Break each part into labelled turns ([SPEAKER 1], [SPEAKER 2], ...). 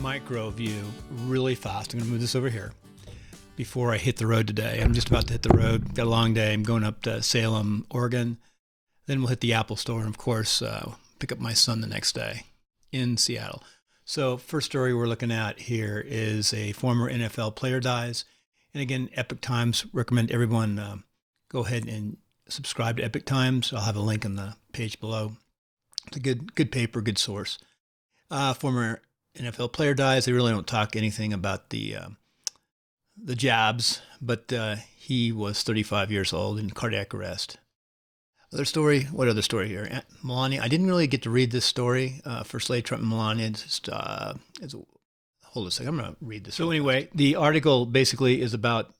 [SPEAKER 1] micro view really fast. I'm going to move this over here before I hit the road today. I'm just about to hit the road. Got a long day. I'm going up to Salem, Oregon. Then we'll hit the Apple store and, of course, pick up my son the next day in Seattle. So first story we're looking at here is a former NFL player dies. And again, Epoch Times, recommend everyone go ahead and subscribe to Epoch Times. I'll have a link on the page below. It's a good paper, good source. Former NFL player dies. They really don't talk anything about the jabs, but he was 35 years old in cardiac arrest. Other story, what other story here? Melania, I didn't really get to read this story. First Lady Trump and Melania, hold a second, I'm going to read this. So anyway, the article basically is about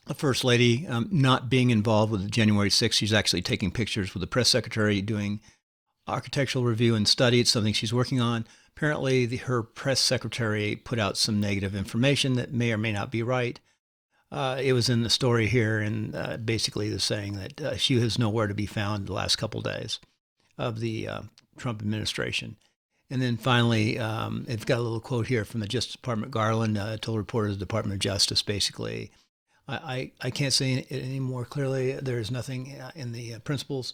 [SPEAKER 1] the First Lady not being involved with the January 6th. She's actually taking pictures with the press secretary, doing architectural review and study. It's something she's working on. Apparently, her press secretary put out some negative information that may or may not be right. It was in the story here, and basically they're saying that she was nowhere to be found the last couple of days of the Trump administration. And then finally, it's got a little quote here from the Justice Department. Garland told reporters, the Department of Justice, basically, I can't say it any more clearly. There is nothing in the principles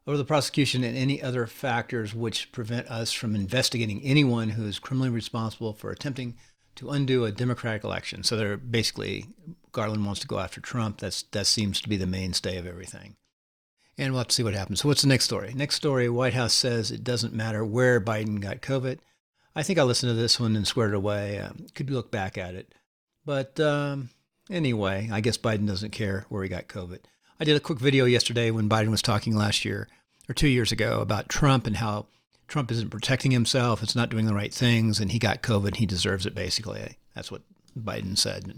[SPEAKER 1] or the prosecution and any other factors which prevent us from investigating anyone who is criminally responsible for attempting to undo a democratic election. So they're basically, Garland wants to go after Trump. That seems to be the mainstay of everything. And we'll have to see what happens. So what's the next story? Next story, White House says it doesn't matter where Biden got COVID. I think I'll listen to this one and swear it away. Could look back at it. But anyway, I guess Biden doesn't care where he got COVID. I did a quick video yesterday when Biden was talking last year or 2 years ago about Trump and how Trump isn't protecting himself. It's not doing the right things, and he got COVID. He deserves it, basically. That's what Biden said.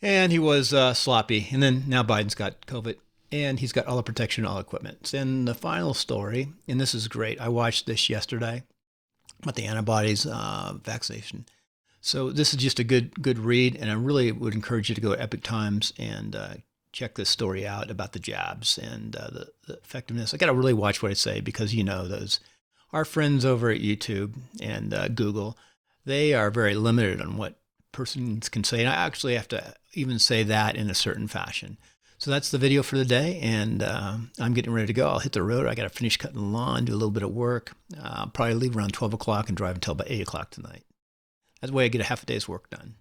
[SPEAKER 1] And he was sloppy. And then now Biden's got COVID, and he's got all the protection, all equipment. And the final story, and this is great. I watched this yesterday about the antibodies vaccination. So this is just a good read, and I really would encourage you to go to Epoch Times and check this story out about the jabs and the effectiveness. I got to really watch what I say because, those our friends over at YouTube and Google, they are very limited on what persons can say. And I actually have to even say that in a certain fashion. So that's the video for the day. And I'm getting ready to go. I'll hit the road. I got to finish cutting the lawn, do a little bit of work. I'll probably leave around 12 o'clock and drive until about 8 o'clock tonight. That's the way I get a half a day's work done.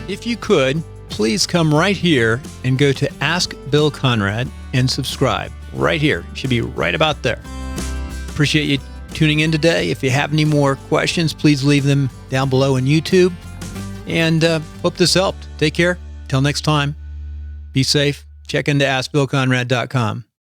[SPEAKER 1] If you could, please come right here and go to Ask Bill Conrad and subscribe right here. It should be right about there. Appreciate you tuning in today. If you have any more questions, please leave them down below in YouTube. And hope this helped. Take care. Till next time, be safe. Check into AskBillConrad.com.